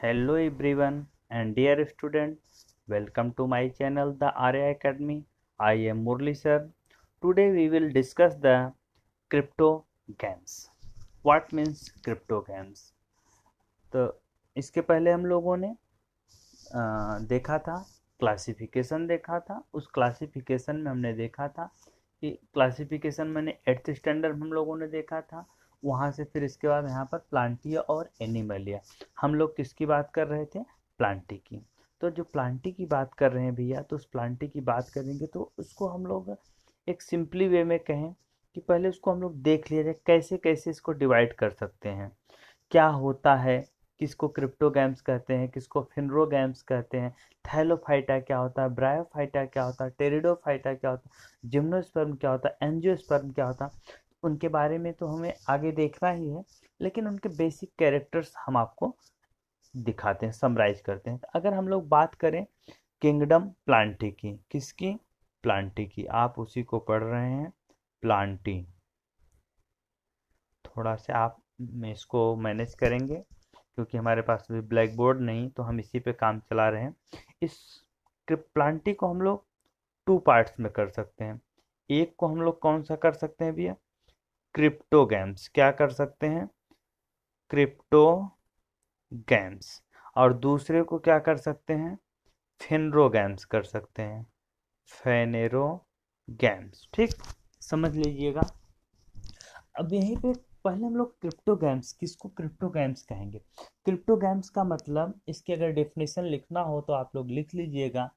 Hello everyone and dear students, welcome to my channel The Arya Academy. I am Murli sir. Today we will discuss the crypto games. What means crypto games? तो इसके पहले हम लोगों ने देखा था, classification देखा था। उस क्लासिफिकेशन में हमने देखा था कि क्लासिफिकेशन मैंने 8th स्टैंडर्ड हम लोगों ने देखा था। वहाँ से फिर इसके बाद यहाँ पर प्लांटिया और एनिमलिया। हम लोग किसकी बात कर रहे थे? प्लांटी की। तो जो प्लांटी की बात कर रहे हैं भैया, तो उस प्लांटी की बात करेंगे तो उसको हम लोग एक सिंपली वे में कहें कि पहले उसको हम लोग देख लिया जाए कैसे कैसे इसको डिवाइड कर सकते हैं, क्या होता है, किसको क्रिप्टो गेम्स कहते हैं, किसको फिनरो गेम्स कहते हैं, थैलोफाइटा क्या होता है, ब्रायोफाइटा क्या होता है, टेरिडोफाइटा क्या होता है, जिम्नोस्पर्म क्या होता है, एंजियोस्पर्म क्या होता है। उनके बारे में तो हमें आगे देखना ही है, लेकिन उनके बेसिक कैरेक्टर्स हम आपको दिखाते हैं, समराइज करते हैं। तो अगर हम लोग बात करें किंगडम प्लांटी की, किसकी? प्लांटी की। आप उसी को पढ़ रहे हैं, प्लांटी। थोड़ा सा आप में इसको मैनेज करेंगे क्योंकि हमारे पास अभी ब्लैक बोर्ड नहीं, तो हम इसी पे काम चला रहे हैं। इस प्लांटी को हम लोग 2 पार्ट्स में कर सकते हैं। एक को हम लोग कौन सा कर सकते हैं भैया? Crypto games. क्या कर सकते हैं? Crypto games. और दूसरे को क्या कर सकते हैं? फिनरो गेम्स कर सकते हैं, फेनेरो गेम्स। ठीक, समझ लीजिएगा। अब यहीं पे पहले हम लोग क्रिप्टो गेम्स, किसको क्रिप्टो गेम्स कहेंगे? क्रिप्टो गेम्स का मतलब, इसकी अगर डेफिनेशन लिखना हो तो आप लोग लिख लीजिएगा,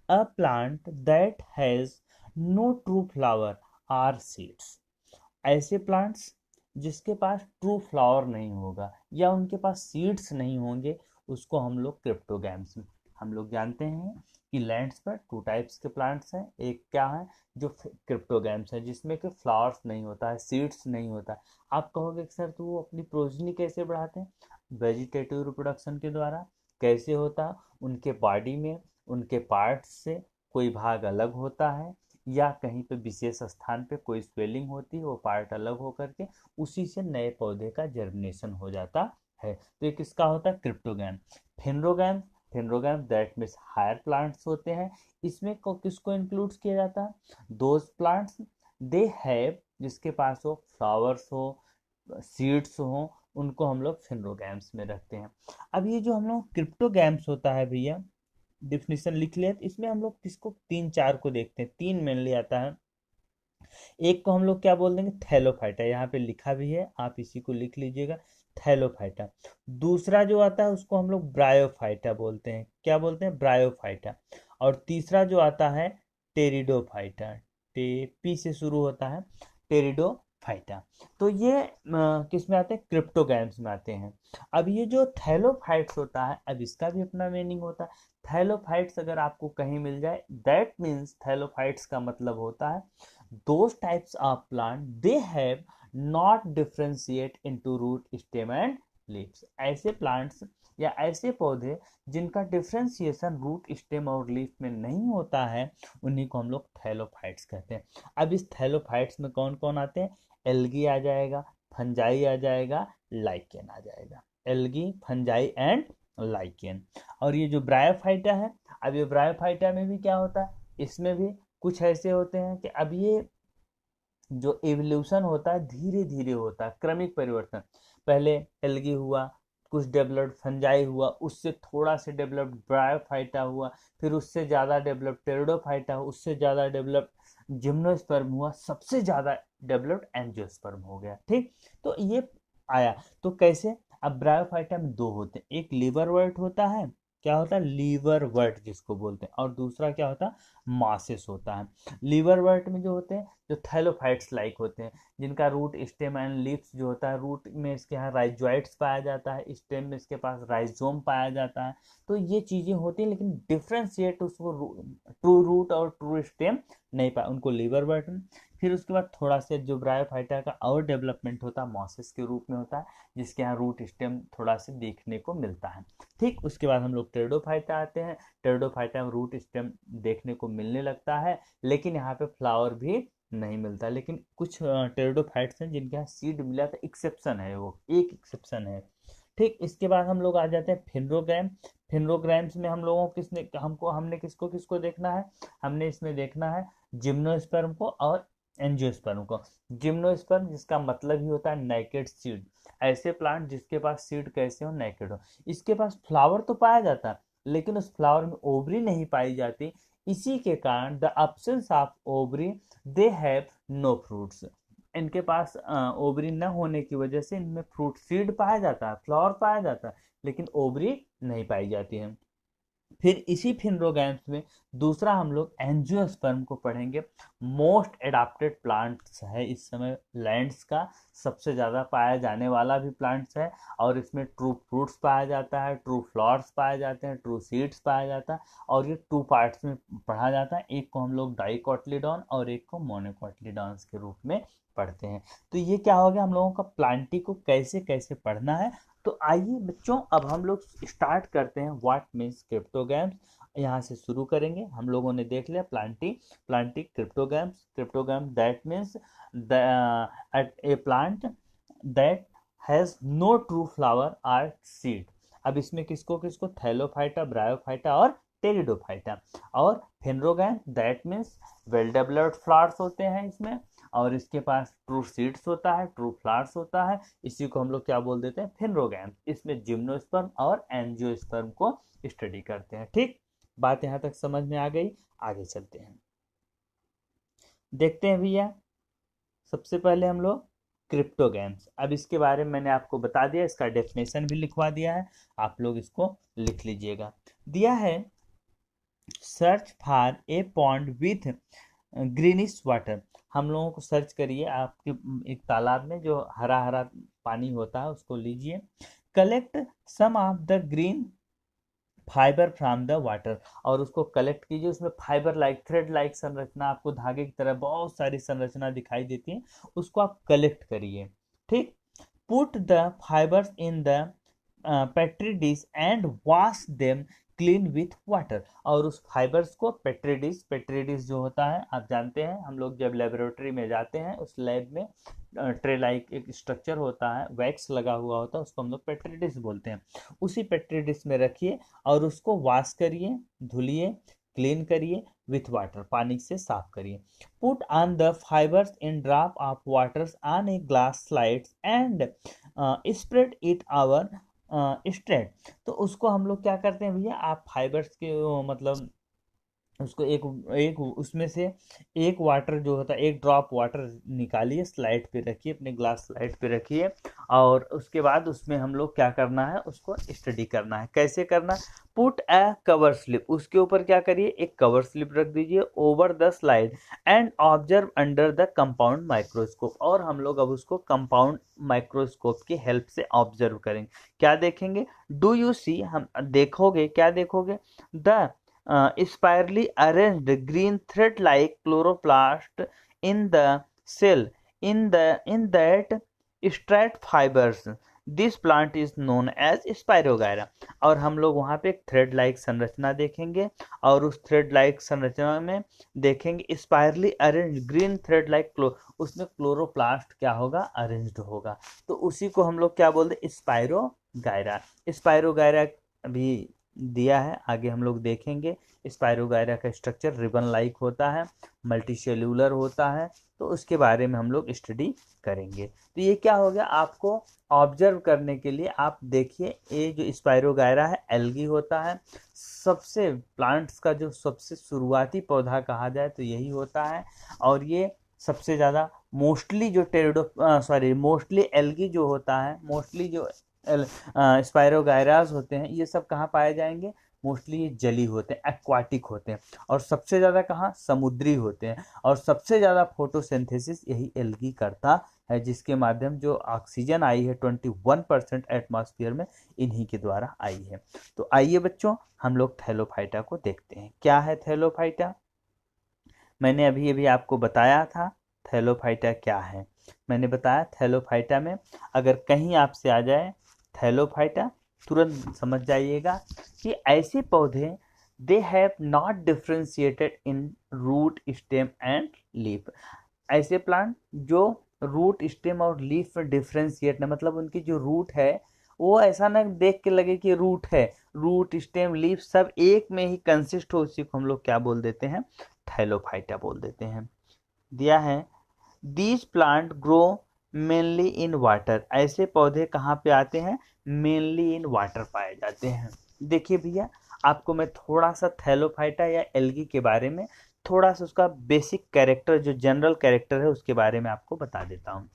a plant that has no true flower or seeds. ऐसे प्लांट्स जिसके पास ट्रू फ्लावर नहीं होगा या उनके पास सीड्स नहीं होंगे, उसको हम लोग क्रिप्टो गेम्स में। हम लोग जानते हैं कि लैंड्स पर 2 टाइप्स के प्लांट्स हैं। एक क्या है? जो क्रिप्टो गेम्स है जिसमें कि फ्लावर्स नहीं होता है, सीड्स नहीं होता है। आप कहोगे कि सर तो वो अपनी प्रोजनी कैसे बढ़ाते हैं? वेजिटेटिव रिप्रोडक्शन के द्वारा। कैसे होता है? उनके बॉडी में उनके पार्ट्स से कोई भाग अलग होता है, या कहीं पे विशेष स्थान पे कोई स्वेलिंग होती है, वो पार्ट अलग होकर के उसी से नए पौधे का जर्मिनेशन हो जाता है। तो ये किसका होता है? Cryptogam. Phanerogam, phanerogam that means higher plants होते हैं। इसमें किसको इंक्लूड किया जाता है? दोज प्लांट्स दे हैव, जिसके पास हो फ्लावर्स हो, सीड्स हो, उनको हम लोग फिनरोगैम्स में रखते हैं। अब ये जो हम लोग क्रिप्टोगैम्स होता है भैया, डिफिनेशन लिख लिया, तो इसमें हम लोग किसको 3 4 को देखते हैं। 3 मेनली आता है। एक को हम लोग क्या बोल देंगे? थैलोफाइटा। यहाँ पे लिखा भी है, आप इसी को लिख लीजिएगा, थैलोफाइटा। दूसरा जो आता है उसको हम लोग ब्रायोफाइटा बोलते हैं। क्या बोलते हैं? ब्रायोफाइटा। और तीसरा जो आता है टेरिडोफाइटा। पी से शुरू होता है, टेरिडोफाइटा। तो ये किस में आते हैं? क्रिप्टोगैम्स में आते हैं। अब ये जो थैलोफाइट्स होता है, अब इसका भी अपना मीनिंग होता है। थैलोफाइट्स अगर आपको कहीं मिल जाए, दैट मीन्स थैलोफाइट्स का मतलब होता है those types of plant they have not differentiate into root stem and leaves। ऐसे प्लांट्स या ऐसे पौधे जिनका डिफ्रेंसिएशन रूट स्टेम और लीफ में नहीं होता है, उन्हीं को हम लोग थैलोफाइट्स कहते हैं। अब इस थैलोफाइट्स में कौन कौन आते हैं? एल्गी आ जाएगा, फंजाई आ जाएगा, लाइकेन आ जाएगा। Algae, fungi and lichen. और ये जो ब्रायोफाइटा है, अब ये ब्रायोफाइटा में भी क्या होता है? इसमें भी कुछ ऐसे होते हैं कि अब ये जो एवोल्यूशन होता है धीरे धीरे होता है, क्रमिक परिवर्तन। पहले एल्गी हुआ, कुछ डेवलप्ड फंजाई हुआ, उससे थोड़ा से डेवलप्ड ब्रायोफाइटा हुआ, फिर उससे ज़्यादा डेवलप्ड टेरिडोफाइटा हुआ, उससे ज़्यादा डेवलप्ड जिम्नोस्पर्म हुआ, सबसे ज़्यादा डेवलप्ड एंजियोस्पर्म हो गया। ठीक, तो ये आया। तो कैसे? अब ब्रायोफाइटा में 2 होते हैं, एक लीवर वर्ट होता है। क्या होता है? लीवर वर्ट जिसको बोलते हैं। और दूसरा क्या होता है? मासेस होता है। लीवर वर्ट में जो होते हैं, जो थैलोफाइट्स लाइक होते हैं, जिनका रूट स्टेम एंड लीव्स जो होता है, रूट में इसके यहाँ राइजोइट्स पाया जाता है, स्टेम में इसके पास राइजोम पाया जाता है। तो ये चीजें होती हैं, लेकिन डिफ्रेंशिएट उसको ट्रू रूट और ट्रू स्टेम नहीं पाया, उनको लीवर वर्ट में। फिर उसके बाद थोड़ा सा जो ब्रायोफाइटा का और डेवलपमेंट होता है, मॉसेस के रूप में होता है, जिसके यहाँ रूट स्टेम थोड़ा सा देखने को मिलता है। ठीक, उसके बाद हम लोग टेरिडोफाइटा आते हैं। टेरिडोफाइटा में रूट स्टेम देखने को मिलने लगता है, लेकिन यहाँ पे फ्लावर भी नहीं मिलता। लेकिन कुछ टेरिडोफाइट्स हैं जिनके यहाँ सीड मिला था, एक्सेप्शन है, वो एक एक्सेप्शन है। ठीक, इसके बाद हम लोग आ जाते हैं फिनरोग्राम। फिनरोग्राम्स में हम लोगों हमने किसको किसको देखना है, हमने इसमें देखना है जिम्नोस्पर्म को और एंजियोस्पर्म को। जिम्नोस्पर्म जिसका मतलब ही होता है नेकेड सीड, ऐसे प्लांट जिसके पास सीड कैसे हो, नेकेड हो। इसके पास फ्लावर तो पाया जाता है लेकिन उस फ्लावर में ओवरी नहीं पाई जाती, इसी के कारण the absence of ovary they have no fruits. इनके पास ओवरी न होने की वजह से इनमें फ्रूट सीड पाया जाता है, फ्लावर पाया जाता है, लेकिन ओवरी नहीं पाई जाती है। फिर इसी फिनरोगैम्स में दूसरा हम लोग एंजियोस्पर्म को पढ़ेंगे। मोस्ट एडाप्टेड प्लांट्स है इस समय लैंड्स का, सबसे ज़्यादा पाया जाने वाला भी प्लांट्स है, और इसमें ट्रू फ्रूट्स पाया जाता है, ट्रू फ्लावर्स पाए जाते हैं, ट्रू सीड्स पाया जाता है। और ये टू पार्ट्स में पढ़ा जाता है, एक को हम लोग डाइकोटिलीडॉन और एक को मोनोकोटिलीडॉन्स के रूप में पढ़ते हैं। तो ये क्या हो गया हम लोगों का प्लांटी को कैसे कैसे पढ़ना है। तो आइए बच्चों अब हम लोग स्टार्ट करते हैं व्हाट मीन्स क्रिप्टोग्राम्स। यहाँ से शुरू करेंगे। हम लोगों ने देख लिया plantae, plantae cryptograms. Cryptogram that means a plant that has no true flower or seed. अब इसमें किसको किसको, थैलोफाइटा, ब्रायोफाइटा और टेरिडोफाइटा। और phanerogam that means well developed flowers होते हैं इसमें, और इसके पास ट्रू सीड्स होता है, ट्रू फ्लावर्स होता है। इसी को हम लोग क्या बोल देते हैं, फेनरोगैम। इसमें जिम्नोस्पर्म और एंजियोस्पर्म को स्टडी करते हैं। ठीक, बात यहाँ तक समझ में आ गई। आगे चलते हैं, देखते हैं भैया। सबसे पहले हम लोग क्रिप्टोगैम्स, अब इसके बारे में मैंने आपको बता दिया, इसका डेफिनेशन भी लिखवा दिया है, आप लोग इसको लिख लीजिएगा। दिया है search for a pond with greenish water. हम लोगों को सर्च करिए आपके एक तालाब में जो हरा हरा पानी होता है उसको लीजिए। Collect some of the green fibre from the water, और उसको कलेक्ट कीजिए। उसमें फाइबर लाइक, थ्रेड लाइक संरचना, आपको धागे की तरह बहुत सारी संरचना दिखाई देती है, उसको आप कलेक्ट करिए। ठीक, put the fibres in the petri dish and wash them clean with water. और उस फाइबर्स को पेट्री डिश जो होता है आप जानते हैं, हम लोग जब लेबोरेटरी में जाते हैं उस लैब में ट्रे लाइक एक स्ट्रक्चर होता है, वैक्स लगा हुआ होता है, उसको हम लोग पेट्री डिश बोलते हैं। उसी पेट्री डिश में रखिए और उसको वॉश करिए, धुलिए, क्लीन करिए विथ वाटर, पानी से साफ करिए। Put on the fibres in drop of waters on a glass slides and spread it hour straight. तो उसको हम लोग क्या करते हैं भैया, आप फाइबर्स के मतलब उसको एक एक उसमें से एक वाटर जो होता है, एक ड्रॉप वाटर निकालिए, स्लाइड पे रखिए, अपने ग्लास स्लाइड पे रखिए, और उसके बाद उसमें हम लोग क्या करना है, उसको स्टडी करना है। कैसे करना, पुट ए कवर स्लिप, उसके ऊपर क्या करिए, एक कवर स्लिप रख दीजिए over the slide and observe under the compound microscope. और हम लोग अब उसको कंपाउंड माइक्रोस्कोप की हेल्प से ऑब्जर्व करेंगे। क्या देखेंगे, डू यू सी, हम देखोगे, क्या देखोगे, the spirally arranged green thread-like chloroplast in the cell in that straight fibers. This plant is known as Spirogyra। और हम लोग वहाँ पे एक थ्रेड लाइक संरचना देखेंगे, और उस थ्रेड लाइक संरचना में देखेंगे spirally arrange green thread like उसमें क्लोरोप्लास्ट क्या होगा, अरेंज्ड होगा। तो उसी को हम लोग क्या बोलते हैं, स्पायरोगायरा। स्पायरोगायरा भी दिया है, आगे हम लोग देखेंगे। स्पायरोगायरा का स्ट्रक्चर रिबन लाइक होता है, मल्टीसेल्यूलर होता है, तो उसके बारे में हम लोग स्टडी करेंगे। तो ये क्या हो गया, आपको ऑब्जर्व करने के लिए आप देखिए, ये जो स्पायरोगायरा है एल्गी होता है। सबसे प्लांट्स का जो सबसे शुरुआती पौधा कहा जाए तो यही होता है, और ये सबसे ज़्यादा मोस्टली जो मोस्टली एल्गी जो होता है, मोस्टली जो स्पायरोगायरास होते हैं, ये सब कहाँ पाए जाएंगे, मोस्टली ये जली होते हैं, एक्वाटिक होते हैं, और सबसे ज़्यादा कहाँ, समुद्री होते हैं। और सबसे ज़्यादा फोटोसिंथेसिस यही एल्गी करता है, जिसके माध्यम जो ऑक्सीजन आई है 21% एटमॉस्फेयर में, इन्हीं के द्वारा आई है। तो आइए बच्चों हम लोग थैलोफाइटा को देखते हैं। क्या है थैलोफाइटा, मैंने अभी अभी आपको बताया था थैलोफाइटा क्या है। मैंने बताया थैलोफाइटा में अगर कहीं आपसे आ जाए थैलोफाइटा, तुरंत समझ जाइएगा कि ऐसे पौधे they have not differentiated in root, stem and leaf. ऐसे प्लांट जो रूट, स्टेम और लीफ में डिफ्रेंशिएट न, मतलब उनकी जो रूट है वो ऐसा ना देख के लगे कि रूट है, रूट स्टेम लीफ सब एक में ही कंसिस्ट हो, उसी को हम लोग क्या बोल देते हैं, थैलोफाइटा बोल देते हैं। दिया है these plant grow mainly in water, ऐसे पौधे कहाँ पे आते हैं, मेनली इन वाटर पाए जाते हैं। देखिए भैया, आपको मैं थोड़ा सा थैलोफाइटा या एल्गी के बारे में थोड़ा सा उसका बेसिक कैरेक्टर, जो जनरल कैरेक्टर है उसके बारे में आपको बता देता हूँ।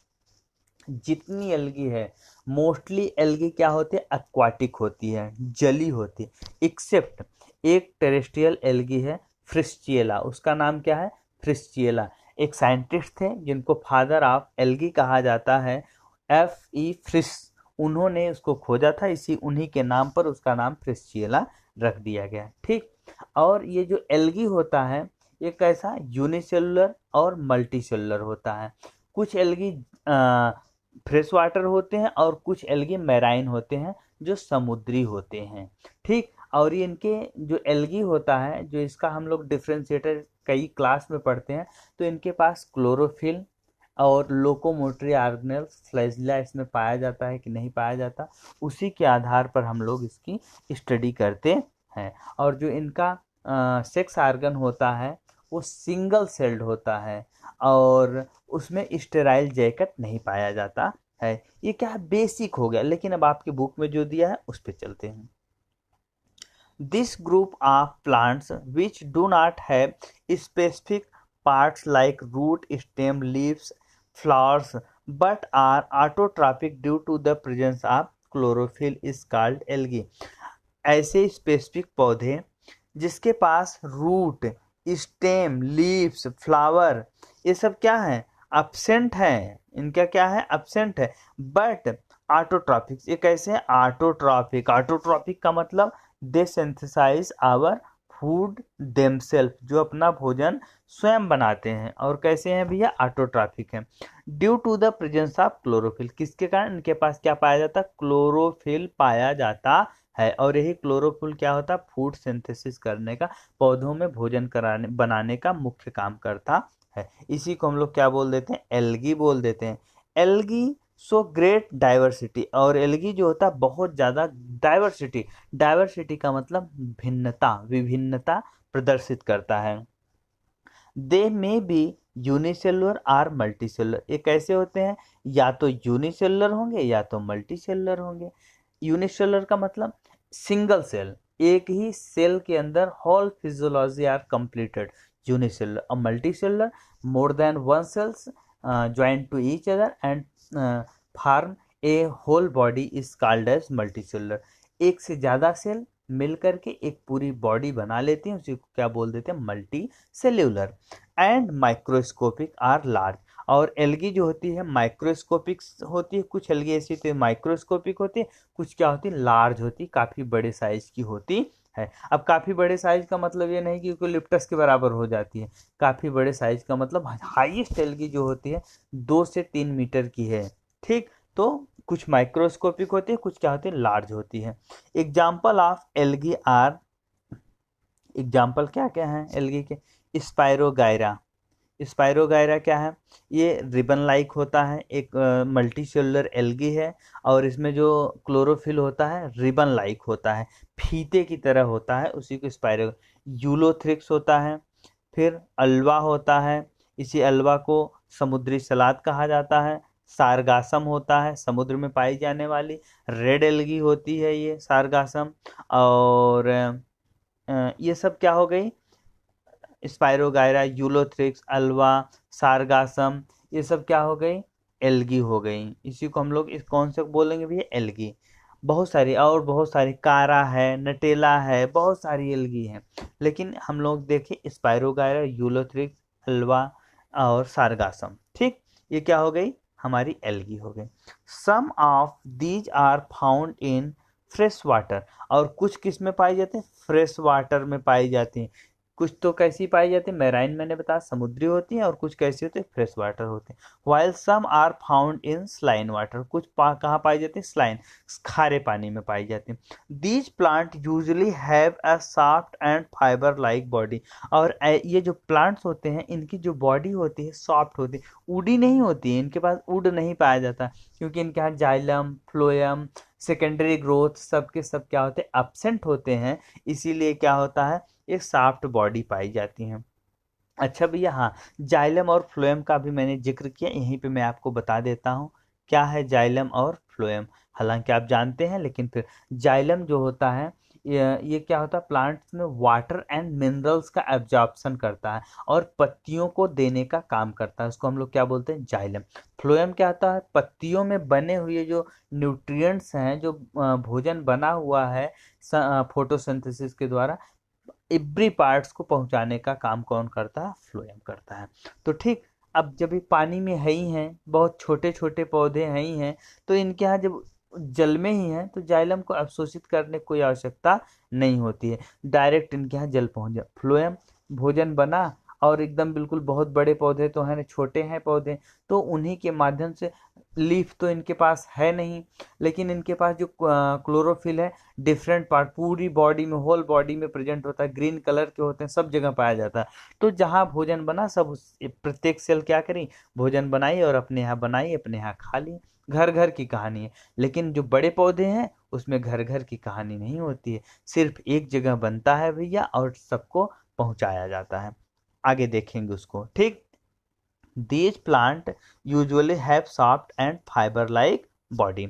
जितनी एल्गी है, मोस्टली एल्गी क्या होती है, एक्वाटिक होती है, जली होती है, एक्सेप्ट एक टेरेस्ट्रियल एल्गी है, फ्रिस्चिएला। उसका नाम क्या है, फ्रिस्चिएला। एक साइंटिस्ट थे जिनको फादर ऑफ एल्गी कहा जाता है, F.E. फ्रिस, उन्होंने उसको खोजा था, इसी उन्हीं के नाम पर उसका नाम फ्रिस्चिएला रख दिया गया। ठीक, और ये जो एल्गी होता है ये कैसा, यूनिसेलुलर और मल्टीसेलुलर होता है। कुछ एल्गी फ्रेश वाटर होते हैं और कुछ एल्गी मैराइन होते हैं जो समुद्री होते हैं। ठीक, और ये इनके जो एल्गी होता है, जो इसका हम लोग डिफ्रेंशिएटर कई क्लास में पढ़ते हैं, तो इनके पास क्लोरोफिल और लोकोमोटरी ऑर्गेनेल्स, फ्लैजिला इसमें पाया जाता है कि नहीं पाया जाता, उसी के आधार पर हम लोग इसकी स्टडी करते हैं। और जो इनका सेक्स ऑर्गन होता है वो सिंगल सेल्ड होता है और उसमें स्टेराइल जैकेट नहीं पाया जाता है। ये क्या है, बेसिक हो गया, लेकिन अब आपकी बुक में जो दिया है उस पर चलते हैं। This group of plants which do not have specific parts like root, stem, leaves, flowers but are autotrophic due to the presence of chlorophyll is called algae। ऐसे स्पेसिफिक पौधे जिसके पास रूट, स्टेम, लीव्स, फ्लावर ये सब क्या है, absent है, इनका क्या है, एब्सेंट है, बट ऑटोट्रॉपिक। ये कैसे है, ऑटोट्रॉपिक। ऑटोट्रॉपिक का मतलब दे सिंथेसाइज आवर फूड देमसेल्फ, जो अपना भोजन स्वयं बनाते हैं। और कैसे हैं भैया, ऑटोट्रॉपिक है। Due to the presence of chlorophyll, किसके कारण, इनके पास क्या पाया जाता, क्लोरोफिल पाया जाता है। और यही क्लोरोफिल क्या होता, फूड सिंथेसिस करने का, पौधों में भोजन कराने बनाने का मुख्य काम करता है। इसी को हम लोग क्या बोल देते हैं, एल्गी बोल देते हैं। एल्गी सो ग्रेट डाइवर्सिटी, और एल्गी जो होता है बहुत ज़्यादा डाइवर्सिटी, डाइवर्सिटी का मतलब भिन्नता, विभिन्नता प्रदर्शित करता है। दे में बी यूनिसेलुलर और मल्टीसेलुलर, ये कैसे होते हैं, या तो यूनिसेलुलर होंगे या तो मल्टीसेलुलर होंगे। यूनिसेलुलर का मतलब सिंगल सेल, एक ही सेल के अंदर whole physiology are completed, unicellular. और multicellular, more than one cells joint to each other and form a whole body is called as multicellular. एक से ज़्यादा सेल मिल करके एक पूरी बॉडी बना लेती हैं, उसी को क्या बोल देते हैं, multicellular. And microscopic or large, और एल्गी जो होती है माइक्रोस्कोपिक होती है, कुछ एल्गी ऐसी होती है माइक्रोस्कोपिक होती है, कुछ क्या होती है, लार्ज होती है, काफ़ी बड़े साइज की होती है। अब काफ़ी बड़े साइज का मतलब ये नहीं कि यूकेलिप्टस के बराबर हो जाती है, काफ़ी बड़े साइज का मतलब हाईएस्ट एल्गी जो होती है 2 से 3 मीटर की है। ठीक, तो कुछ माइक्रोस्कोपिक होती है, कुछ क्या होती है, लार्ज होती है। Example of algae are, example क्या क्या है एल्गी के, स्पायरोगायरा। स्पायरोगायरा क्या है, ये रिबन लाइक होता है, एक मल्टी सेलुलर एल्गी है, और इसमें जो क्लोरोफिल होता है रिबन लाइक होता है, फीते की तरह होता है, उसी को स्पायरो। यूलोथ्रिक्स होता है, फिर अल्वा होता है, इसी अल्वा को समुद्री सलाद कहा जाता है। सारगासम होता है, समुद्र में पाई जाने वाली रेड एल्गी होती है ये सारगासम। और ये सब क्या हो गई, स्पायरोगायरा, यूलोथ्रिक्स, अल्वा, सारगासम, ये सब क्या हो गई, एल्गी हो गई। इसी को हम लोग इस कौन से बोलेंगे भैया, एल्गी। बहुत सारी और बहुत सारी, कारा है, नटेला है, बहुत सारी एल्गी हैं, लेकिन हम लोग देखें स्पायरोगायरा, यूलोथ्रिक्स, अल्वा और सारगासम। ठीक, ये क्या हो गई, हमारी एल्गी हो गई। Some of these are found in fresh water, और कुछ किस में पाई जाती हैं, फ्रेश वाटर में पाई जाती हैं। कुछ तो कैसी पाई जाती है, मैराइन मैंने बताया समुद्री होती हैं, और कुछ कैसी होती है, फ्रेश वाटर होते हैं। While some are found in saline water, कुछ कहाँ पाई जाती है, स्लाइन, खारे पानी में पाई जाती है। These plant usually have a soft and fibre like body, और ये जो प्लांट्स होते हैं इनकी जो बॉडी होती है सॉफ्ट होती है, उडी नहीं होती है, इनके पास उड नहीं पाया जाता, क्योंकि इनके यहाँ जाइलम, फ्लोएम, सेकेंडरी ग्रोथ सबके सब क्या होते हैं, एब्सेंट होते हैं, इसीलिए क्या होता है, एक सॉफ्ट बॉडी पाई जाती है। अच्छा भैया, हाँ, जाइलम और फ्लोएम का भी मैंने जिक्र किया, यहीं पे मैं आपको बता देता हूँ क्या है जाइलम और फ्लोएम। हालांकि आप जानते हैं, लेकिन फिर जाइलम जो होता है, ये क्या होता है, प्लांट्स में वाटर एंड मिनरल्स का एब्जॉर्प्शन करता है और पत्तियों को देने का काम करता है, उसको हम लोग क्या बोलते हैं, जाइलम। फ्लोएम क्या होता है, पत्तियों में बने हुए जो न्यूट्रिएंट्स हैं, जो भोजन बना हुआ है फोटोसिंथेसिस के द्वारा, एवरी पार्ट्स को पहुंचाने का काम कौन करता है, फ्लोएम करता है। तो ठीक, अब जब ये पानी में है ही हैं, बहुत छोटे छोटे पौधे हैं ही हैं, तो इनके यहाँ जब जल में ही हैं तो जाइलम को अवशोषित करने की कोई आवश्यकता नहीं होती है, डायरेक्ट इनके यहाँ जल पहुंच जाए, फ्लोएम भोजन बना, और एकदम बिल्कुल बहुत बड़े पौधे तो हैं, छोटे हैं पौधे, तो उन्हीं के माध्यम से, लीफ तो इनके पास है नहीं, लेकिन इनके पास जो क्लोरोफिल है, डिफरेंट पार्ट पूरी बॉडी में, होल बॉडी में प्रेजेंट होता है, ग्रीन कलर के होते हैं, सब जगह पाया जाता है। तो जहाँ भोजन बना, सब प्रत्येक सेल क्या करी, भोजन बनाई और अपने यहाँ बनाई, अपने यहाँ खा ली। घर घर की कहानी है, लेकिन जो बड़े पौधे हैं उसमें घर घर की कहानी नहीं होती है, सिर्फ एक जगह बनता है भैया और सबको पहुंचाया जाता है। आगे देखेंगे उसको, ठीक। These plant usually have soft and fiber-like body.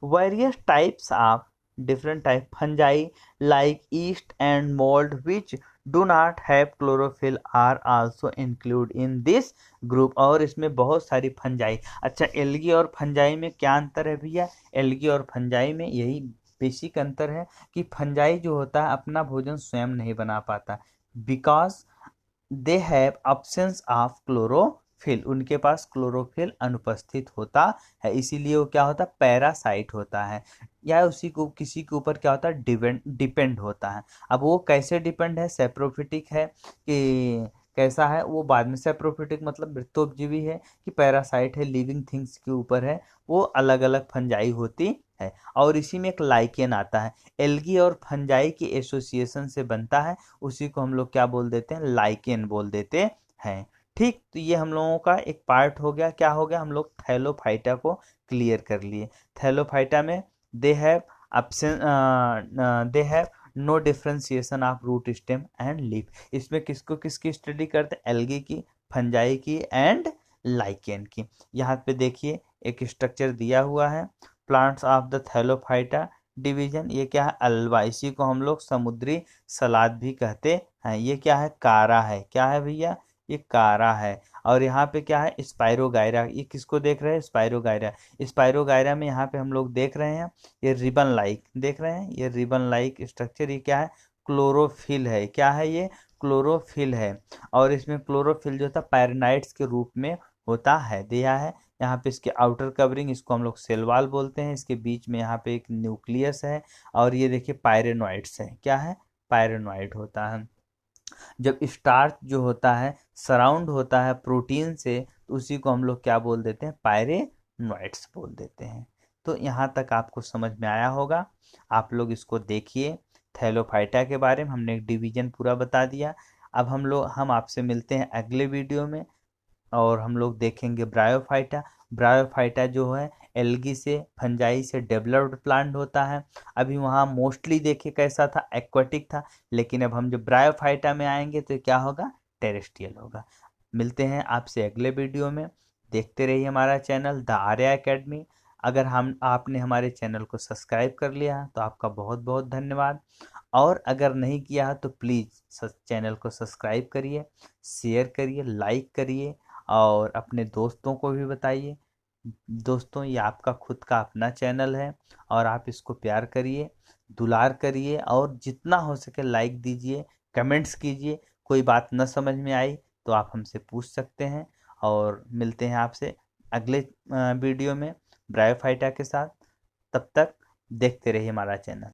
Various types of different type fungi like yeast and mold which do not have chlorophyll are also included in this group। और इसमें बहुत सारी फंजाई। अच्छा, एल्गी और fungi में क्या अंतर है भैया, एल्गी और फंजाई में यही बेसिक अंतर है कि फंजाई जो होता है अपना भोजन स्वयं नहीं बना पाता, because they have absence of chlorophyll, उनके पास क्लोरोफिल अनुपस्थित होता है, इसीलिए वो क्या होता है, पैरासाइट होता है, या उसी को किसी के ऊपर क्या होता है, डिपेंड होता है। अब वो कैसे डिपेंड है, सेप्रोफिटिक है कि कैसा है, वो बाद में, सेप्रोफिटिक मतलब मृतोपजीवी है कि पैरासाइट है, लिविंग थिंग्स के ऊपर है, वो अलग अलग फंजाई होती है। और इसी में एक लाइकेन आता है, एल्गी और फंजाई की एसोसिएशन से बनता है, उसी को हम लोग क्या बोल देते हैं, लाइकेन बोल देते हैं। ठीक, तो ये हम लोगों का एक पार्ट हो गया, क्या हो गया, हम लोग थैलोफाइटा को क्लियर कर लिए। थैलोफाइटा में they have they have no differentiation of root stem and leaf, इसमें किसको किसकी स्टडी करते हैं, एल्गी की, फंजाई की एंड लाइकेन की। यहाँ पे देखिए एक स्ट्रक्चर दिया हुआ है, plants of the Thallophyta division, ये क्या है, अल्वा, इसी को हम लोग समुद्री सलाद भी कहते हैं। ये क्या है, कारा है, क्या है भैया, ये कारा है। और यहाँ पे क्या है, स्पाइरोगायरा, ये किसको देख रहे हैं, स्पाइरोगायरा। स्पाइरोगायरा में यहाँ पे हम लोग देख रहे हैं, ये रिबन लाइक देख रहे हैं, ये रिबन लाइक स्ट्रक्चर, ये क्या है, क्लोरोफिल है, क्या है ये, क्लोरोफिल है। और इसमें क्लोरोफिल जो था पैरानाइट्स के रूप में होता है, दिया है। यहाँ पे इसके आउटर कवरिंग, इसको हम लोग सेल वॉल बोलते हैं, इसके बीच में यहाँ पे एक न्यूक्लियस है, और ये देखिए पायरेनोइड्स है, क्या है, पायरेनोइड होता है। जब स्टार्च जो होता है सराउंड होता है प्रोटीन से, तो उसी को हम लोग क्या बोल देते हैं, पायरेनोइड्स बोल देते हैं। तो यहाँ तक आपको समझ में आया होगा, आप लोग इसको देखिए। थैलोफाइटा के बारे में हमने एक डिवीजन पूरा बता दिया। अब हम आपसे मिलते हैं अगले वीडियो में, और हम लोग देखेंगे ब्रायोफाइटा। ब्रायोफाइटा जो है एल्गी से, फंजाई से डेवलप्ड प्लांट होता है। अभी वहाँ मोस्टली देखिए कैसा था, एक्वाटिक था, लेकिन अब हम जब ब्रायोफाइटा में आएंगे तो क्या होगा, टेरेस्ट्रियल होगा। मिलते हैं आपसे अगले वीडियो में, देखते रहिए हमारा चैनल द आर्या एकेडमी। अगर हम आपने हमारे चैनल को सब्सक्राइब कर लिया तो आपका बहुत बहुत धन्यवाद, और अगर नहीं किया है तो प्लीज़ चैनल को सब्सक्राइब करिए, शेयर करिए, लाइक करिए, और अपने दोस्तों को भी बताइए। दोस्तों, ये आपका खुद का अपना चैनल है, और आप इसको प्यार करिए, दुलार करिए, और जितना हो सके लाइक दीजिए, कमेंट्स कीजिए। कोई बात न समझ में आई तो आप हमसे पूछ सकते हैं, और मिलते हैं आपसे अगले वीडियो में ब्रायोफाइटा के साथ। तब तक देखते रहिए हमारा चैनल।